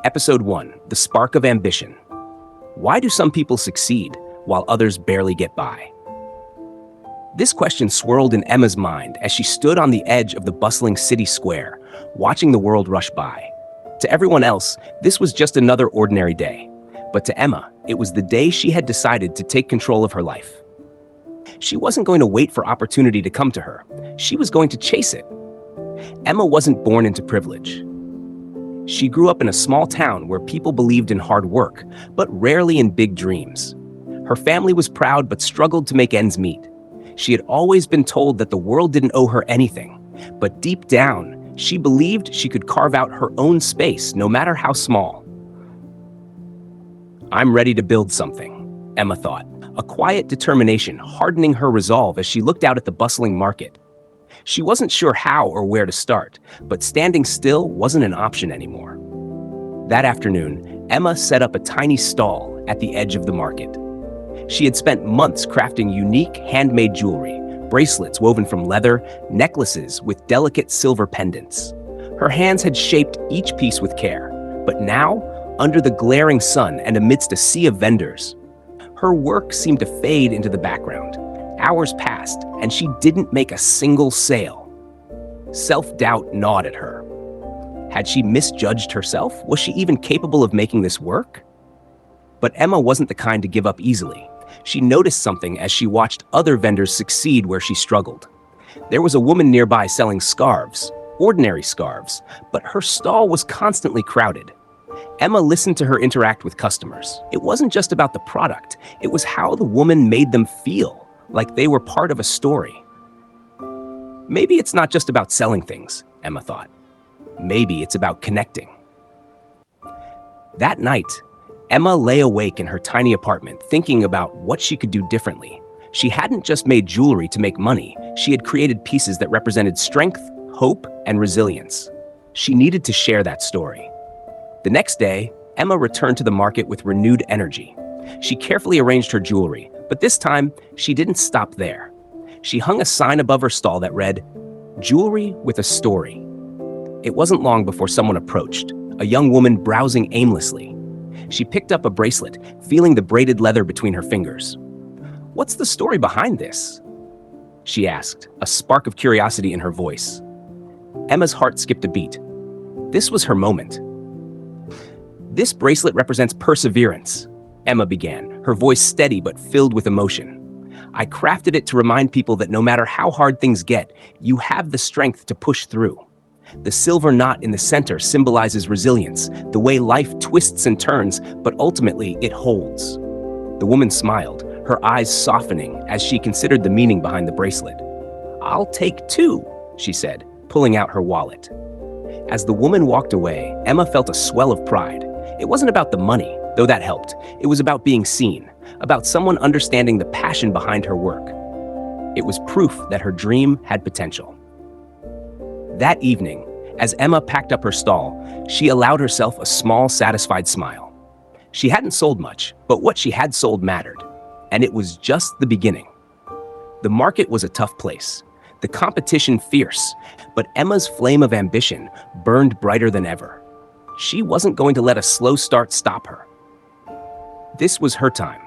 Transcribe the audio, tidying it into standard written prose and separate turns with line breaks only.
Episode 1, The Spark of Ambition. Why do some people succeed while others barely get by? This question swirled in Emma's mind as she stood on the edge of the bustling city square, watching the world rush by. To everyone else, this was just another ordinary day. But to Emma, it was the day she had decided to take control of her life. She wasn't going to wait for opportunity to come to her. She was going to chase it. Emma wasn't born into privilege. She grew up in a small town where people believed in hard work, but rarely in big dreams. Her family was proud but struggled to make ends meet. She had always been told that the world didn't owe her anything, but deep down, she believed she could carve out her own space, no matter how small. "I'm ready to build something," Emma thought, a quiet determination hardening her resolve as she looked out at the bustling market. She wasn't sure how or where to start, but standing still wasn't an option anymore. That afternoon, Emma set up a tiny stall at the edge of the market. She had spent months crafting unique handmade jewelry, bracelets woven from leather, necklaces with delicate silver pendants. Her hands had shaped each piece with care, but now, under the glaring sun and amidst a sea of vendors, her work seemed to fade into the background. Hours passed, and she didn't make a single sale. Self-doubt gnawed at her. Had she misjudged herself? Was she even capable of making this work? But Emma wasn't the kind to give up easily. She noticed something as she watched other vendors succeed where she struggled. There was a woman nearby selling scarves, ordinary scarves, but her stall was constantly crowded. Emma listened to her interact with customers. It wasn't just about the product, it was how the woman made them feel, like they were part of a story. Maybe it's not just about selling things, Emma thought. Maybe it's about connecting. That night, Emma lay awake in her tiny apartment thinking about what she could do differently. She hadn't just made jewelry to make money, she had created pieces that represented strength, hope, and resilience. She needed to share that story. The next day, Emma returned to the market with renewed energy. She carefully arranged her jewelry, but this time, she didn't stop there. She hung a sign above her stall that read, "Jewelry with a story." It wasn't long before someone approached, a young woman browsing aimlessly. She picked up a bracelet, feeling the braided leather between her fingers. "What's the story behind this?" she asked, a spark of curiosity in her voice. Emma's heart skipped a beat. This was her moment. "This bracelet represents perseverance," Emma began, her voice steady but filled with emotion. "I crafted it to remind people that no matter how hard things get, you have the strength to push through. The silver knot in the center symbolizes resilience, the way life twists and turns, but ultimately it holds." The woman smiled, her eyes softening as she considered the meaning behind the bracelet. "I'll take two," she said, pulling out her wallet. As the woman walked away, Emma felt a swell of pride. It wasn't about the money, though that helped. It was about being seen, about someone understanding the passion behind her work. It was proof that her dream had potential. That evening, as Emma packed up her stall, she allowed herself a small, satisfied smile. She hadn't sold much, but what she had sold mattered, and it was just the beginning. The market was a tough place, the competition fierce, but Emma's flame of ambition burned brighter than ever. She wasn't going to let a slow start stop her. This was her time.